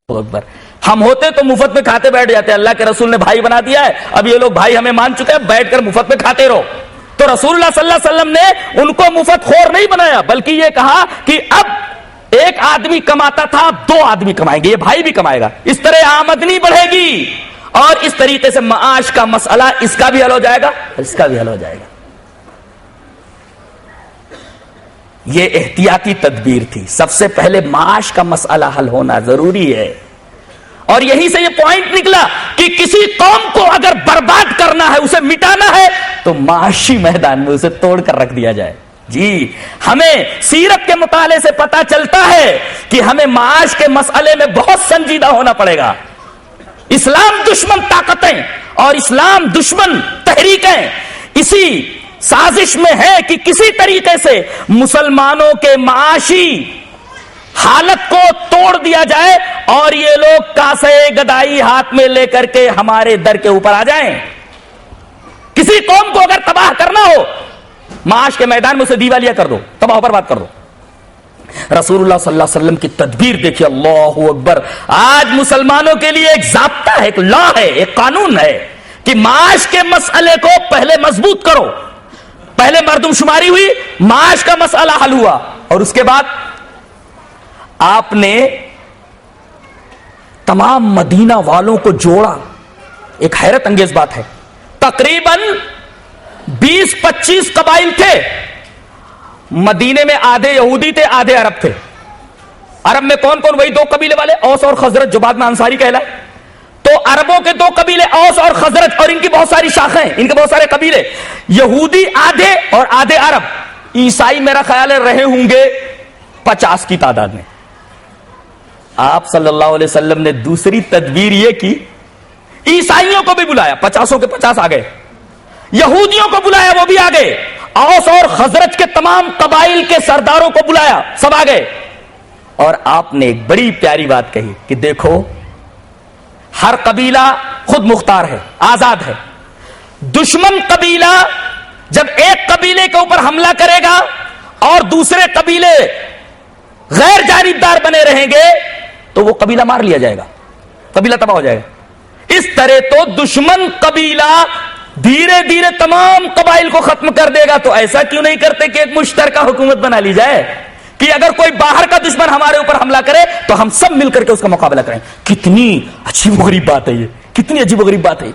اکبر. ہم ہوتے تو مفت میں کھاتے بیٹھ جاتے. اللہ کے رسول نے بھائی بنا دیا ہے, اب یہ لوگ بھائی ہمیں مان چکے ہیں, بیٹھ کر مفت میں کھاتے رہو. تو رسول اللہ صلی اللہ علیہ وسلم نے ان کو مفت خور نہیں بنایا, بلکہ یہ کہا کہ اب ایک آدمی کماتا تھا, دو آدمی کمائیں گے, یہ بھائی بھی کمائے گا. اس طرح آمدنی بڑھے گی اور اس طریقے سے معاش کا مسئلہ اس کا بھی حل ہو جائے گا, اس کا بھی حل ہو جائے گا. یہ احتیاطی تدبیر تھی. سب سے پہلے معاش کا مسئلہ حل ہونا ضروری ہے. اور یہی سے یہ پوائنٹ نکلا کہ کسی قوم کو اگر برباد کرنا ہے, اسے مٹانا ہے, تو معاشی میدان میں اسے توڑ کر رکھ دیا جائے. جی, ہمیں سیرت کے مطالعے سے پتا چلتا ہے کہ ہمیں معاش کے مسئلے میں بہت سنجیدہ ہونا پڑے گا. اسلام دشمن طاقتیں اور اسلام دشمن تحریکیں اسی سازش میں ہے کہ کسی طریقے سے مسلمانوں کے معاشی حالت کو توڑ دیا جائے اور یہ لوگ کاسے گدائی ہاتھ میں لے کر کے ہمارے در کے اوپر آ جائیں. کسی قوم کو اگر تباہ کرنا ہو, معاش کے میدان میں اسے دیوالیہ کر دو, تباہ و برباد کر دو. رسول اللہ صلی اللہ علیہ وسلم کی تدبیر دیکھیے, اللہ اکبر. آج مسلمانوں کے لیے ایک ضابطہ ہے, ایک لا ہے, ایک قانون ہے کہ معاش کے مسئلے کو پہلے مضبوط کرو. پہلے مردم شماری ہوئی, معاش کا مسئلہ حل ہوا, اور اس کے بعد آپ نے تمام مدینہ والوں کو جوڑا. ایک حیرت انگیز بات ہے, تقریباً 20-25 قبائل تھے. مدینے میں آدھے یہودی تھے, آدھے عرب تھے. عرب میں کون کون؟ وہی دو قبیلے والے, اوس اور خزرج, جو بعد میں انصاری کہلائے. تو عربوں کے دو قبیلے اوس اور خزرج, اور ان کی بہت ساری شاخیں, ان کے بہت سارے قبیلے. یہودی آدھے اور آدھے عرب. عیسائی میرا خیال ہے رہے ہوں گے 50 کی تعداد میں. آپ صلی اللہ علیہ وسلم نے دوسری تدبیر یہ کی, عیسائیوں کو بھی بلایا, 50 کے 50 آ گئے. یہودیوں کو بلایا, وہ بھی آ گئے. اوس اور خزرج کے تمام قبائل کے سرداروں کو بلایا, سب آ گئے. اور آپ نے ایک بڑی پیاری بات کہی کہ دیکھو, ہر قبیلہ خود مختار ہے, آزاد ہے. دشمن قبیلہ جب ایک قبیلے کے اوپر حملہ کرے گا اور دوسرے قبیلے غیر جانبدار بنے رہیں گے, تو وہ قبیلہ مار لیا جائے گا, قبیلہ تباہ ہو جائے گا. اس طرح تو دشمن قبیلہ دھیرے دھیرے تمام قبائل کو ختم کر دے گا. تو ایسا کیوں نہیں کرتے کہ ایک مشترکہ حکومت بنا لی جائے کہ اگر کوئی باہر کا دشمن ہمارے اوپر حملہ کرے تو ہم سب مل کر کے اس کا مقابلہ کریں. کتنی عجیب و غریب بات ہے یہ, کتنی عجیب و غریب بات ہے.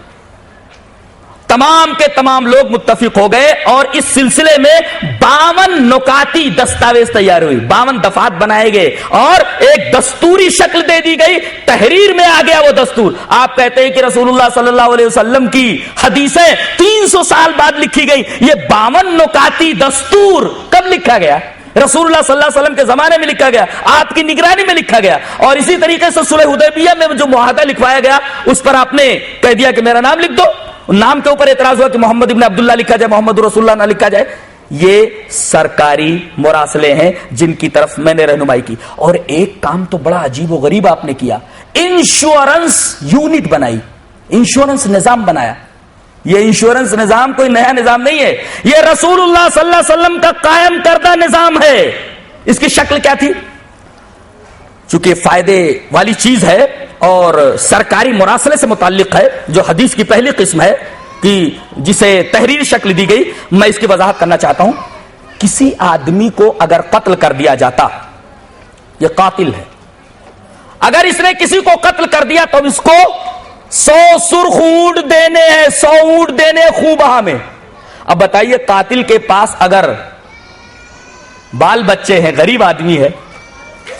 تمام کے تمام لوگ متفق ہو گئے اور اس سلسلے میں 52 نکاتی دستاویز تیار ہوئی, 52 دفعات بنائے گئے اور ایک دستوری شکل دے دی گئی. تحریر میں آ گیا وہ دستور. آپ کہتے ہیں کہ رسول اللہ صلی اللہ علیہ وسلم کی حدیثیں 300 سال بعد لکھی گئی. یہ 52 نکاتی دستور کب لکھا گیا؟ رسول اللہ صلی اللہ علیہ وسلم کے زمانے میں لکھا گیا, آپ کی نگرانی میں لکھا گیا. اور اسی طریقے سے صلح حدیبیہ میں جو معاہدہ لکھوایا گیا, اس پر آپ نے کہہ دیا کہ میرا نام لکھ دو. نام کے اوپر اعتراض ہوا کہ محمد ابن عبداللہ لکھا جائے, محمد رسول اللہ نہ لکھا جائے. یہ سرکاری مراسلے ہیں جن کی طرف میں نے رہنمائی کی. اور ایک کام تو بڑا عجیب و غریب آپ نے کیا, انشورنس یونٹ بنائی, انشورنس نظام بنایا. یہ انشورنس نظام کوئی نیا نظام نہیں ہے, یہ رسول اللہ صلی اللہ علیہ وسلم کا قائم کردہ نظام ہے. اس کی شکل کیا تھی؟ چونکہ فائدے والی چیز ہے اور سرکاری مراسلے سے متعلق ہے, جو حدیث کی پہلی قسم ہے کہ جسے تحریری شکل دی گئی, میں اس کی وضاحت کرنا چاہتا ہوں. کسی آدمی کو اگر قتل کر دیا جاتا, یہ قاتل ہے, اگر اس نے کسی کو قتل کر دیا تو اس کو 100 سرخ اونٹ دینے ہیں, 100 اونٹ دینے خوں بہا میں. اب بتائیے, قاتل کے پاس اگر بال بچے ہیں, غریب آدمی ہے,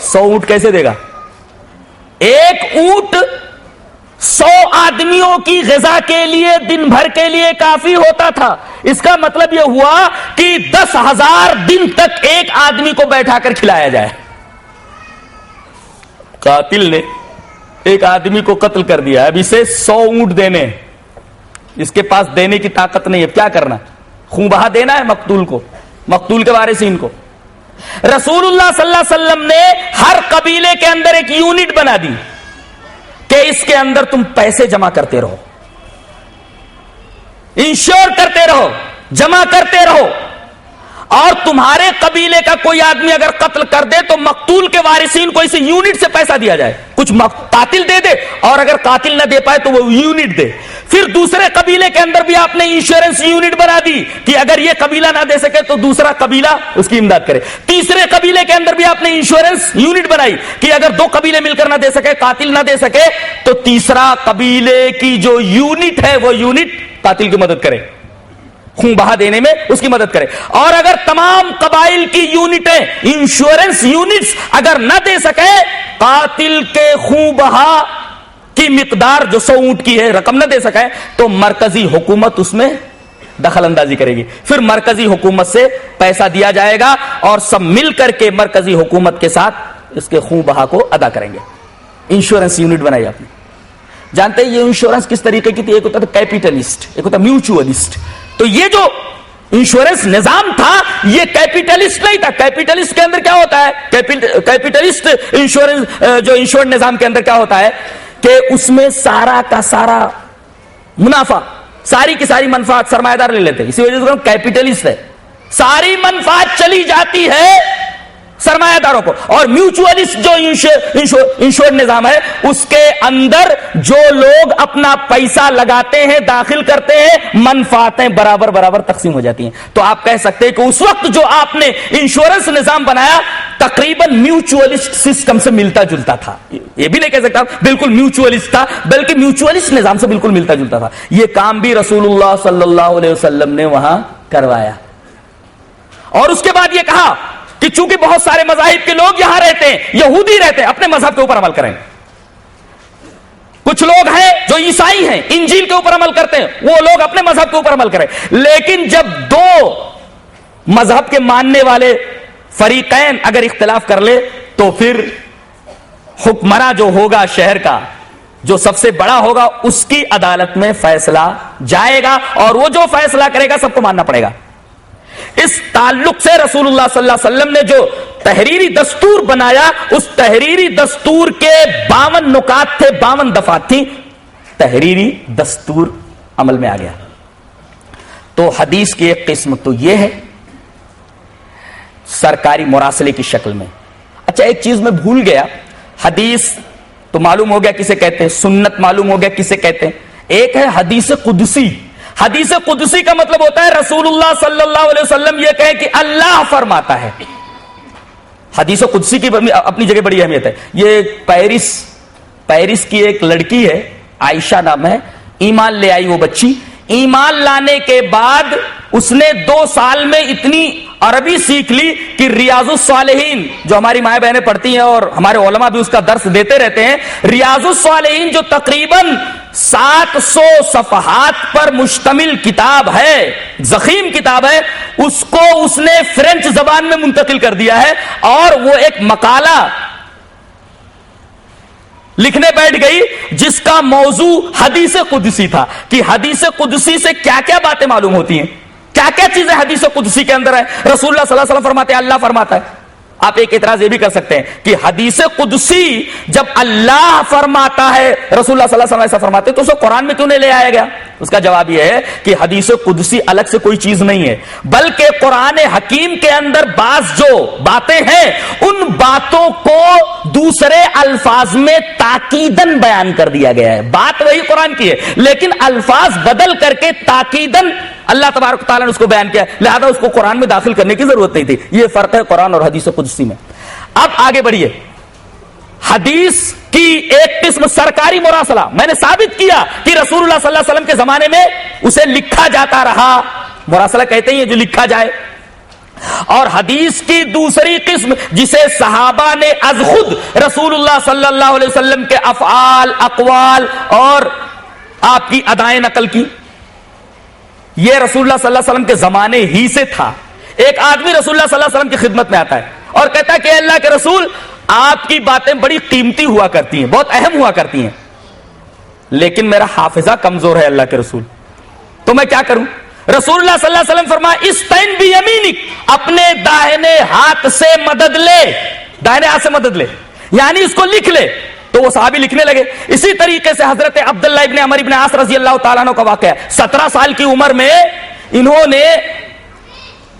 100 اونٹ کیسے دے گا؟ ایک اونٹ 100 آدمیوں کی غذا کے لیے دن بھر کے لیے کافی ہوتا تھا. اس کا مطلب یہ ہوا کہ 10,000 دن تک ایک آدمی کو بیٹھا کر کھلایا جائے. قاتل نے ایک آدمی کو قتل کر دیا, اب اسے 100 اونٹ دینے, اس کے پاس دینے کی طاقت نہیں ہے. کیا کرنا؟ خون بہا دینا ہے مقتول کو, مقتول کے وارثین کو. رسول اللہ صلی اللہ علیہ وسلم نے ہر قبیلے کے اندر ایک یونٹ بنا دی کہ اس کے اندر تم پیسے جمع کرتے رہو, انشور کرتے رہو, جمع کرتے رہو, اور تمہارے قبیلے کا کوئی آدمی اگر قتل کر دے تو مقتول کے وارثین کو اسی یونٹ سے پیسہ دیا جائے. کچھ قاتل دے دے اور اگر قاتل نہ دے پائے تو وہ یونٹ دے. پھر دوسرے قبیلے کے اندر بھی آپ نے انشورنس یونٹ بنا دی کہ اگر یہ قبیلہ نہ دے سکے تو دوسرا قبیلہ اس کی امداد کرے. تیسرے قبیلے کے اندر بھی آپ نے انشورنس یونٹ بنائی کہ اگر دو قبیلے مل کر نہ دے سکے, قاتل نہ دے سکے, تو تیسرا قبیلے کی جو یونٹ ہے وہ یونٹ قاتل کی مدد کرے, خون بہا دینے میں اس کی مدد کرے. اور اگر تمام قبائل کی یونٹیں انشورنس یونٹس اگر نہ دے سکے, قاتل کے خون بہا کی مقدار جو 100 اونٹ کی ہے رقم نہ دے سکے, تو مرکزی حکومت اس میں دخل اندازی کرے گی. پھر مرکزی حکومت سے پیسہ دیا جائے گا اور سب مل کر کے مرکزی حکومت کے ساتھ اس کے خون بہا کو ادا کریں گے. انشورنس یونٹ بنائی آپ نے. جانتے ہیں یہ انشورنس کس طریقے کی تھی؟ ایک ہوتا تھا کیپیٹلسٹ, ایک ہوتا میوچولسٹ. تو یہ جو انشورنس نظام تھا یہ کیپیٹلسٹ نہیں تھا. کیپیٹلسٹ کے اندر کیا ہوتا ہے؟ کیپیٹلسٹ انشورنس جو انشورنس نظام کے اندر کیا ہوتا ہے کہ اس میں سارا کا سارا منافع, ساری کی ساری منفعت سرمایہ دار لے لیتے ہیں. اسی وجہ سے کیپیٹلسٹ ہے. ساری منفعت چلی جاتی ہے سرمایہ داروں کو. اور میوچولسٹ جو انشورنس نظام ہے اس کے اندر جو لوگ اپنا پیسہ لگاتے ہیں, داخل کرتے ہیں, منفعتیں برابر برابر تقسیم ہو جاتی ہیں. تو آپ کہہ سکتے ہیں کہ اس وقت جو آپ نے انشورنس نظام بنایا تقریباً میوچولسٹ سسٹم سے ملتا جلتا تھا. یہ بھی نہیں کہہ سکتا بالکل میوچولسٹ تھا, بلکہ میوچولسٹ نظام سے بالکل ملتا جلتا تھا. یہ کام بھی رسول اللہ صلی اللہ علیہ وسلم نے وہاں کروایا. اور اس کے بعد یہ کہا کہ چونکہ بہت سارے مذاہب کے لوگ یہاں رہتے ہیں, یہودی رہتے ہیں, اپنے مذہب کے اوپر عمل کریں. کچھ لوگ ہیں جو عیسائی ہیں, انجیل کے اوپر عمل کرتے ہیں, وہ لوگ اپنے مذہب کے اوپر عمل کریں. لیکن جب دو مذہب کے ماننے والے فریقین اگر اختلاف کر لے تو پھر حکمراں جو ہوگا شہر کا, جو سب سے بڑا ہوگا, اس کی عدالت میں فیصلہ جائے گا اور وہ جو فیصلہ کرے گا سب کو ماننا پڑے گا. اس تعلق سے رسول اللہ صلی اللہ علیہ وسلم نے جو تحریری دستور بنایا, اس تحریری دستور کے 52 نکات تھے, 52 دفعات تھیں. تحریری دستور عمل میں آ گیا. تو حدیث کی ایک قسم تو یہ ہے سرکاری مراسلے کی شکل میں. اچھا ایک چیز میں بھول گیا, حدیث تو معلوم ہو گیا کسے کہتے ہیں, سنت معلوم ہو گیا کسے کہتے ہیں. ایک ہے حدیث قدسی. حدیث قدسی کا مطلب ہوتا ہے رسول اللہ صلی اللہ علیہ وسلم یہ کہے کہ اللہ فرماتا ہے. حدیث قدسی کی اپنی جگہ بڑی اہمیت ہے. یہ پیرس کی ایک لڑکی ہے, عائشہ نام ہے, ایمان لے آئی وہ بچی. ایمان لانے کے بعد اس نے 2 سال میں اتنی عربی سیکھ لی کہ ریاض الصالحین جو ہماری مائیں بہنیں پڑھتی ہیں اور ہمارے علماء بھی اس کا درس دیتے رہتے ہیں, ریاض الصالحین جو تقریباً 700 صفحات پر مشتمل کتاب ہے, ضخیم کتاب ہے, اس کو اس نے فرینچ زبان میں منتقل کر دیا ہے. اور وہ ایک مقالہ لکھنے بیٹھ گئی جس کا موضوع حدیث قدسی تھا کہ حدیث قدسی سے کیا کیا باتیں معلوم ہوتی ہیں, کیا کیا چیزیں حدیث قدسی کے اندر ہے. رسول اللہ صلی اللہ علیہ وسلم فرماتے ہیں, اللہ فرماتا ہے. آپ ایک اعتراض یہ بھی کر سکتے ہیں کہ حدیث قدسی جب اللہ فرماتا ہے, رسول اللہ صلی اللہ علیہ وسلم ایسا فرماتے ہیں, تو اسے قرآن میں کیوں نہیں لے آیا گیا؟ اس کا جواب یہ ہے کہ حدیث قدسی الگ سے کوئی چیز نہیں ہے, بلکہ قرآن حکیم کے اندر بعض جو باتیں ہیں ان باتوں کو دوسرے الفاظ میں تاکیدن بیان کر دیا گیا ہے. بات وہی قرآن کی ہے لیکن الفاظ بدل کر کے تاکیدن اللہ تبارک تعالیٰ نے اس کو بیان کیا, لہذا اس کو قرآن میں داخل کرنے کی ضرورت نہیں تھی. یہ فرق ہے قرآن اور حدیث قدسی میں. اب آگے بڑھیے. حدیث کی ایک قسم سرکاری مراسلہ, میں نے ثابت کیا کہ رسول اللہ صلی اللہ علیہ وسلم کے زمانے میں اسے لکھا جاتا رہا. مراسلہ کہتے ہیں جو لکھا جائے. اور حدیث کی دوسری قسم جسے صحابہ نے از خود رسول اللہ صلی اللہ علیہ وسلم کے افعال, اقوال اور آپ کی ادائیں نقل کی, یہ رسول اللہ صلی اللہ علیہ وسلم کے زمانے ہی سے تھا. ایک آدمی رسول اللہ صلی اللہ علیہ وسلم کی خدمت میں آتا ہے اور کہتا ہے کہ اللہ کے رسول آپ کی باتیں بڑی قیمتی ہوا کرتی ہیں, بہت اہم ہوا کرتی ہیں, لیکن میرا حافظہ کمزور ہے اللہ کے رسول, تو میں کیا کروں؟ رسول اللہ صلی اللہ علیہ وسلم فرمایا استعن بیمینک, اپنے داہنے ہاتھ سے مدد لے, داہنے ہاتھ سے مدد لے, یعنی اس کو لکھ لے. تو وہ صحابی لکھنے لگے. اسی طریقے سے حضرت عبداللہ ابن عمر ابن عاص رضی اللہ تعالیٰ عنہ کا واقعہ ہے. 17 سال کی عمر میں انہوں نے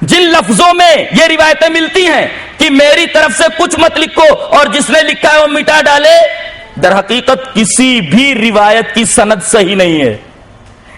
جن لفظوں میں یہ روایتیں ملتی ہیں کہ میری طرف سے کچھ مت لکھو اور جس نے لکھا ہے وہ مٹا ڈالے، در حقیقت کسی بھی روایت کی سند صحیح نہیں ہے.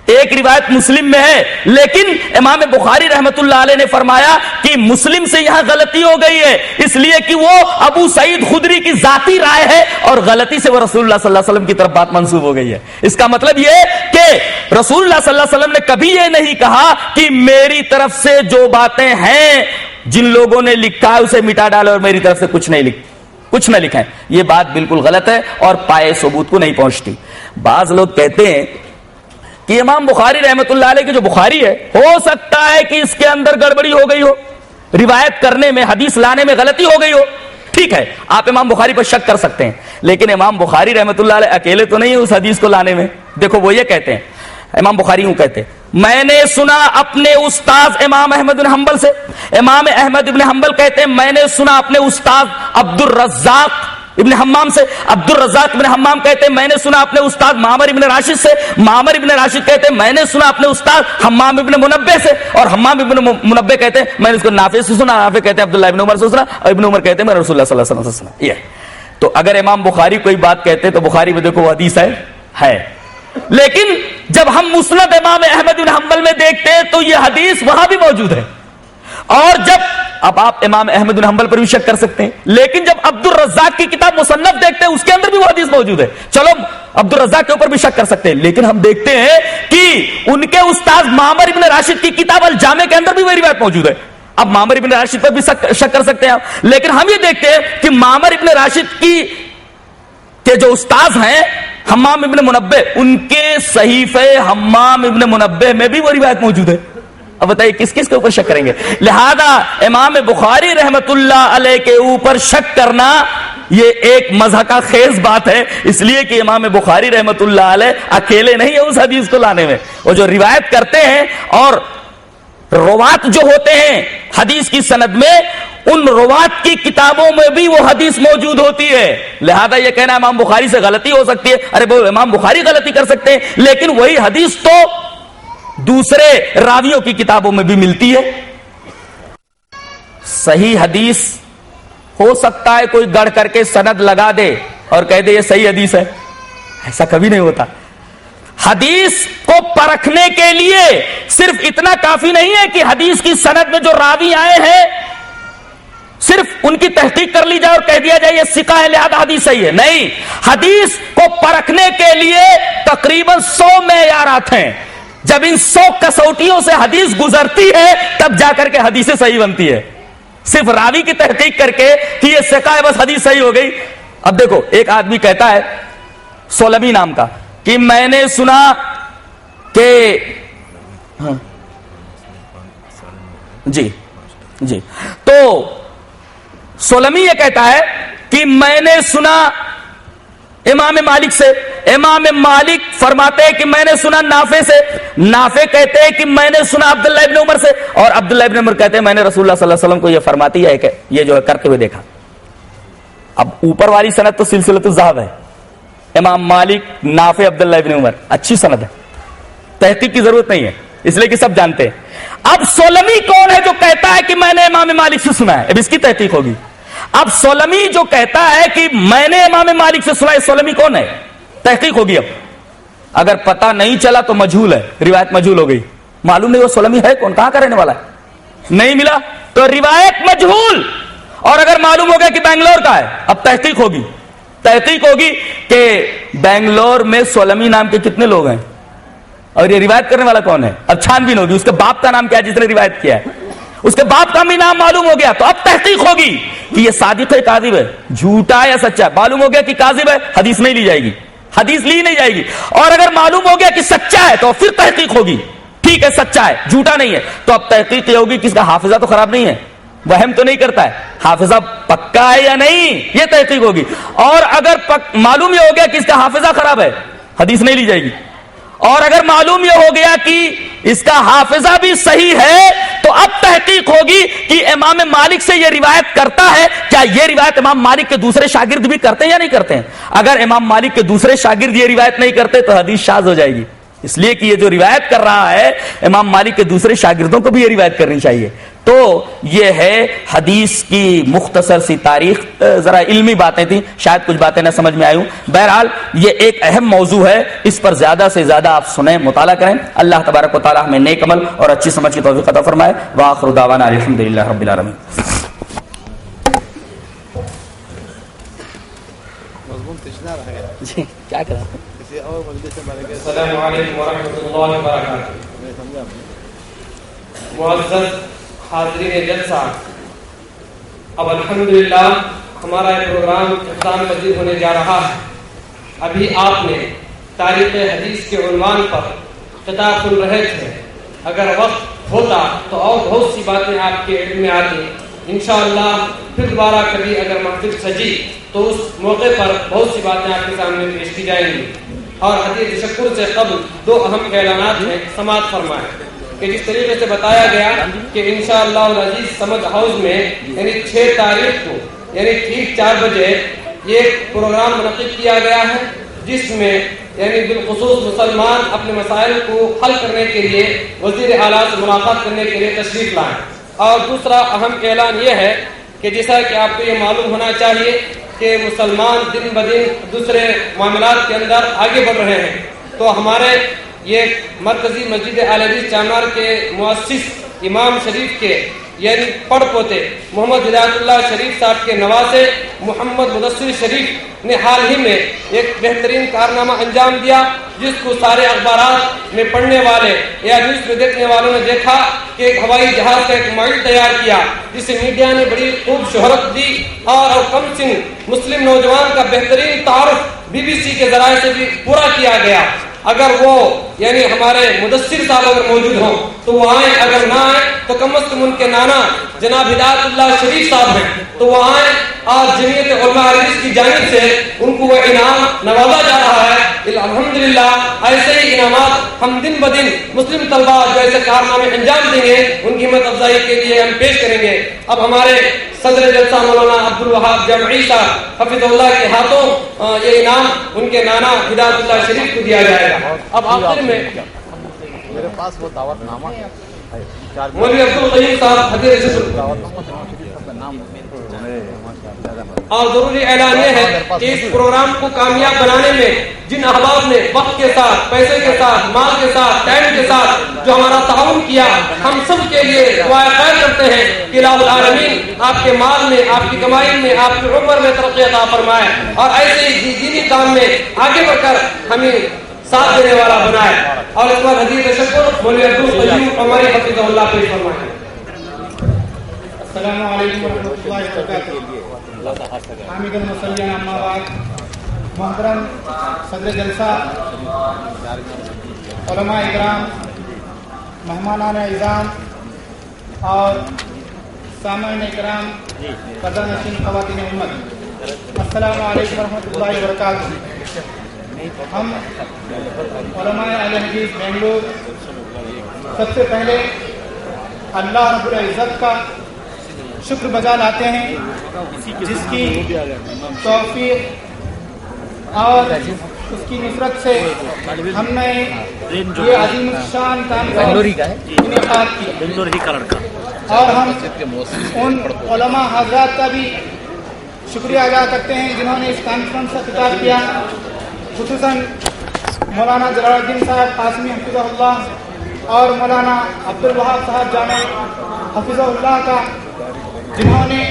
ایک روایت مسلم میں ہے، لیکن امام بخاری رحمت اللہ علیہ نے فرمایا کہ مسلم سے یہاں غلطی ہو گئی ہے، اس لیے کہ وہ ابو سعید خدری کی ذاتی رائے ہے اور غلطی سے وہ رسول اللہ صلی اللہ علیہ وسلم کی طرف بات منسوب ہو گئی ہے. اس کا مطلب یہ کہ رسول اللہ صلی اللہ علیہ وسلم نے کبھی یہ نہیں کہا کہ میری طرف سے جو باتیں ہیں جن لوگوں نے لکھا ہے اسے مٹا ڈالو اور میری طرف سے کچھ نہ لکھیں. یہ بات بالکل غلط ہے اور پائے ثبوت کو نہیں پہنچتی. بعض لوگ کہتے ہیں کہ امام بخاری رحمت اللہ علیہ کی جو بخاری ہے، ہو سکتا ہے کہ اس کے اندر گڑبڑی ہو گئی ہو، روایت کرنے میں، حدیث لانے میں غلطی ہو گئی ہو. ٹھیک ہے، آپ امام بخاری پر شک کر سکتے ہیں، لیکن امام بخاری رحمت اللہ علیہ اکیلے تو نہیں ہے اس حدیث کو لانے میں. دیکھو وہ یہ کہتے ہیں، امام بخاری یوں کہتے ہیں، میں نے سنا اپنے استاد امام احمد بن حنبل سے. امام احمد بن حنبل کہتے ہیں میں نے سنا اپنے استاد عبد الرزاق ابن حمام سے. عبد الرزاق ابن حمام کہتے ہیں میں نے سنا اپنے استاد معمر ابن راشد سے. معمر ابن راشد کہتے ہیں میں نے سنا اپنے استاد حمام ابن منبہ سے. اور حمام ابن منبہ کہتے ہیں میں نے اس کو نافع سے سنا. نافع کہتے ہیں عبداللہ ابن عمر سے سنا اور ابن عمر کہتے ہیں میں نے رسول اللہ صلی اللہ علیہ وسلم سے سنا. یہ تو اگر امام بخاری کوئی بات کہتے ہیں تو بخاری میں دیکھو وہ حدیث ہے. لیکن جب ہم مسند امام احمد بن حنبل میں دیکھتے ہیں تو یہ حدیث وہاں بھی موجود ہے. اور جب اب آپ امام احمد بن حنبل پر بھی شک کر سکتے ہیں، لیکن جب عبد الرزاق کی کتاب مصنف دیکھتے ہیں اس کے اندر بھی وہ حدیث موجود ہے. چلو عبد الرزاق کے اوپر بھی شک کر سکتے ہیں، لیکن ہم دیکھتے ہیں کہ ان کے استاد معمر ابن راشد کی کتاب الجامع کے اندر بھی وہ روایت موجود ہے. اب معمر ابن راشد پر بھی شک کر سکتے ہیں آپ، لیکن ہم یہ دیکھتے ہیں کہ معمر ابن راشد کے جو استاد ہیں حمام ابن منبہ، ان کے صحیفہ حمام ابن منبہ میں بھی وہ روایت موجود ہے. اب بتائیے کس کے اوپر شک کریں گے؟ لہذا امام بخاری رحمت اللہ علیہ کے اوپر شک کرنا یہ ایک مضحکہ خیز بات ہے، اس لیے کہ امام بخاری رحمت اللہ علیہ اکیلے نہیں ہے اس حدیث کو لانے میں. وہ جو روایت کرتے ہیں اور روات جو ہوتے ہیں حدیث کی سند میں، ان روات کی کتابوں میں بھی وہ حدیث موجود ہوتی ہے. لہذا یہ کہنا امام بخاری سے غلطی ہو سکتی ہے، ارے وہ امام بخاری غلطی کر سکتے ہیں، لیکن وہی حدیث تو دوسرے راویوں کی کتابوں میں بھی ملتی ہے. صحیح حدیث ہو سکتا ہے کوئی گڑھ کر کے سند لگا دے اور کہہ دے یہ صحیح حدیث ہے، ایسا کبھی نہیں ہوتا. حدیث کو پرکھنے کے لیے صرف اتنا کافی نہیں ہے کہ حدیث کی سند میں جو راوی آئے ہیں صرف ان کی تحقیق کر لی جائے اور کہہ دیا جائے یہ ثقہ ہے لہذا حدیث صحیح ہے. نہیں، حدیث کو پرکھنے کے لیے تقریباً 100 معیارات ہیں. جب ان 100 کسوٹیوں سے حدیث گزرتی ہے تب جا کر کے حدیث صحیح بنتی ہے. صرف راوی کی تحقیق کر کے کہ یہ ثقہ ہے بس حدیث صحیح ہو گئی. اب دیکھو ایک آدمی کہتا ہے سولمی نام کا کہ میں نے سنا کہ جی تو سولمی یہ کہتا ہے کہ میں نے سنا امام مالک سے. امام مالک فرماتے ہیں کہ میں نے سنا نافع سے. نافع کہتے ہیں کہ میں نے سنا عبداللہ ابن عمر سے. اور عبداللہ ابن عمر کہتے ہیں میں نے رسول اللہ صلی اللہ علیہ وسلم کو یہ فرماتی ہے کہ یہ جو ہے کرتے ہوئے دیکھا. اب اوپر والی سند تو سلسلۃ الذہب ہے، امام مالک، نافع، عبداللہ ابن عمر، اچھی سند ہے، تحقیق کی ضرورت نہیں ہے اس لیے کہ سب جانتے ہیں. اب سولمی کون ہے جو کہتا ہے کہ میں نے امام مالک سے سنا ہے؟ اب اس کی تحقیق ہوگی. اب سولمی جو کہتا ہے کہ میں نے امام مالک سے سنا ہے، سولمی کون ہے؟ تحقیق ہوگی. اب اگر پتہ نہیں چلا تو مجہول ہے، روایت مجہول ہو گئی. معلوم نہیں وہ سولمی ہے کون، کہاں کا رہنے والا ہے، نہیں ملا تو روایت مجہول. اور اگر معلوم ہو گیا کہ بنگلور کا ہے، اب تحقیق ہوگی کہ بنگلور میں سولمی نام کے کتنے لوگ ہیں اور یہ روایت کرنے والا کون ہے. اب چھان بین ہوگی اس کے باپ کا نام کیا ہے جس نے روایت کیا ہے، اس کے باپ کا بھی نام معلوم ہو گیا تو اب تحقیق ہوگی کہ یہ صادق ہے کاذب ہے، جھوٹا ہے یا سچا ہے. معلوم ہو گیا کہ کاذب ہے، حدیث نہیں لی جائے گی، حدیث لی نہیں جائے گی. اور اگر معلوم ہو گیا کہ سچا ہے تو پھر تحقیق ہوگی، ٹھیک ہے سچا ہے، جھوٹا نہیں ہے. تو اب تحقیق یہ ہوگی کہ اس کا حافظہ تو خراب نہیں ہے، وہم تو نہیں کرتا ہے، حافظہ پکا ہے یا نہیں، یہ تحقیق ہوگی. اور اگر معلوم یہ ہو گیا کہ اس کا حافظہ خراب ہے، حدیث نہیں لی جائے گی. اور اگر معلوم یہ ہو گیا کہ اس کا حافظہ بھی صحیح ہے تو اب تحقیق ہوگی کہ امام مالک سے یہ روایت کرتا ہے، کیا یہ روایت امام مالک کے دوسرے شاگرد بھی کرتے ہیں یا نہیں کرتے ہیں. اگر امام مالک کے دوسرے شاگرد یہ روایت نہیں کرتے تو حدیث شاذ ہو جائے گی. اس لیے کہ یہ جو روایت کر رہا ہے امام مالک کے دوسرے شاگردوں کو بھی یہ روایت کرنی چاہیے. تو یہ ہے حدیث کی مختصر سی تاریخ. ذرا علمی باتیں تھیں, شاید کچھ باتیں نہ سمجھ میں آئی ہوں. بہرحال یہ ایک اہم موضوع ہے, اس پر زیادہ سے زیادہ آپ سنیں, مطالعہ کریں. اللہ تبارک و تعالی ہمیں نیک عمل اور اچھی سمجھ کی توفیق عطا فرمائے. وآخر دعوانا الحمدللہ رب العالمین. جی کیا کریں. السلام علیکم ورحمۃ اللہ وبرکاتہ. معزز حاضرین جلسہ, اب الحمدللہ ہمارا یہ پروگرام اختتام پذیر ہونے جا رہا ہے. ابھی آپ نے تاریخ حدیث کے عنوان پر خطاب سن رہے تھے. اگر وقت ہوتا تو اور بہت سی باتیں آپ کے علم میں آتی. انشاءاللہ پھر دوبارہ کبھی اگر محفل سجی تو اس موقع پر بہت سی باتیں آپ کے سامنے پیش کی جائیں گی. اور حدیث تشکر سے قبل دو اہم اعلانات ہیں, سماعت فرمائیں. کہ جس طریقے سے بتایا گیا کہ انشاءاللہ العزیز سمجھ ہاؤس میں یعنی 6 تاریخ کو یعنی ٹھیک 4 بجے یہ پروگرام منعقد کیا گیا ہے, جس میں یعنی بالخصوص مسلمان اپنے مسائل کو حل کرنے کے لیے وزیر اعلیٰ سے ملاقات کرنے کے لیے تشریف لائیں. اور دوسرا اہم اعلان یہ ہے کہ جیسا کہ آپ کو یہ معلوم ہونا چاہیے کہ مسلمان دن بدن دوسرے معاملات کے اندر آگے بڑھ رہے ہیں. تو ہمارے یہ مرکزی مسجد اہل حدیث چامار کے مؤسس امام شریف کے یعنی پڑ پوتے محمد ہدایت اللہ شریف صاحب کے نواسے محمد مدثر شریف نے حال ہی میں ایک بہترین کارنامہ انجام دیا, جس کو سارے اخبارات میں پڑھنے والے یا نیوز میں دیکھنے والوں نے دیکھا کہ ایک ہوائی جہاز کا ایک ماڈل تیار کیا, جسے میڈیا نے بڑی خوب شہرت دی. اور کم سن مسلم نوجوان کا بہترین تعارف BBC کے ذرائع سے بھی پورا کیا گیا. اگر وہ یعنی ہمارے مدثر صاحب اگر موجود ہوں تو وہ آئیں, اگر نہ آئیں تو کم از کم ان کے نانا جناب ہدایت اللہ شریف صاحب ہیں تو وہ آئیں. اور جمعیت علماء حدیث کی جانب سے ان کو وہ انعام نوازا جا رہا ہے. الحمدللہ ایسے ہی انعامات ہم دن بدن مسلم طلبہ جو ایسے کارنامے انجام دیں گے ان کی ہمت افزائی کے لیے ہم پیش کریں گے. اب ہمارے صدر جلسہ مولانا عبد الوہاب جمعی صاحب حفظ اللہ کے ہاتھوں یہ انعام ان کے نانا ہدایت اللہ شریف کو دیا جائے گا. اب آخر میں میرے پاس وہ دعوت نامہ مولوی عبد القیوم صاحب حدیث اور ضروری اعلان یہ ہے کہ اس پروگرام کو کامیاب بنانے میں جن احباب نے وقت کے ساتھ, پیسے کے ساتھ, مال کے ساتھ, ٹائم کے ساتھ جو ہمارا تعاون کیا, ہم سب کے لیے دعائیں خیر کرتے ہیں کہ الہ العالمین آپ کے مال میں, آپ کی کمائی میں, آپ کی عمر میں ترقی عطا فرمائے اور ایسے ہی دینی کام میں آگے بڑھ کر ہمیں ساتھ دینے والا بنائے. اور اس بار حدیث تشکر مولوی عبد القیوم ہمارے حفظ اللہ پیش فرمائے. السلام علیکم ورحمۃ اللہ وبرکاتہ. حامد المصلیان اما بعد. محترم صدر جلسہ, علماء اکرام, مہمانان اعزام اور سامعین اکرام, قدر نشین خواتین امت, السلام علیکم ورحمۃ اللہ وبرکاتہ. ہم علماء اہل حدیث بنگلور سب سے پہلے اللہ رب العزت کا شکر بجا لاتے ہیں, جس کی توفیق اور اس کی نصرت سے ہم نے یہ عظیم الشان کانفرنس انعقاد کی. اور ہم ان علماء حضرات کا بھی شکریہ ادا کرتے ہیں جنہوں نے اس کانفرنس کا خطاب کیا, خصوصاً مولانا جلال الدین صاحب قاسمی حفظہ اللہ اور مولانا عبد الوہاب صاحب جامع حفظہ اللہ کا, جنہوں نے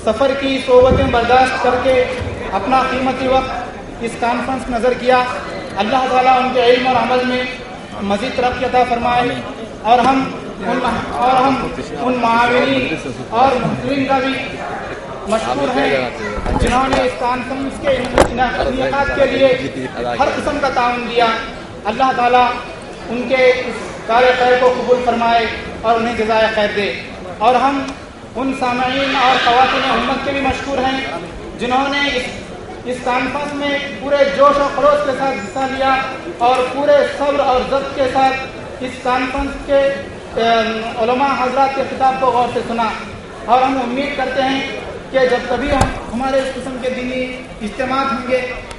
سفر کی صعوبتیں برداشت کر کے اپنا قیمتی وقت اس کانفرنس میں نظر کیا. اللہ تعالیٰ ان کے علم اور عمل میں مزید ترقی عطا فرمائے. اور ہم ان معاونین اور محترمین کا بھی مشکور ہیں جنہوں نے اس کانفرنس کے انعقاد کے لیے ہر قسم کا تعاون دیا. اللہ تعالیٰ ان کے اس کار خیر کو قبول فرمائے اور انہیں جزائے خیر دے. اور ہم ان سامعین اور خواتین امت کے بھی مشکور ہیں جنہوں نے اس کانفرنس میں پورے جوش و خروش کے ساتھ حصہ لیا اور پورے صبر اور ضبط کے ساتھ اس کانفرنس کے علماء حضرات کے خطاب کو غور سے سنا. اور ہم امید کرتے ہیں کہ جب کبھی ہمارے اس قسم کے دینی اجتماعات ہوں گے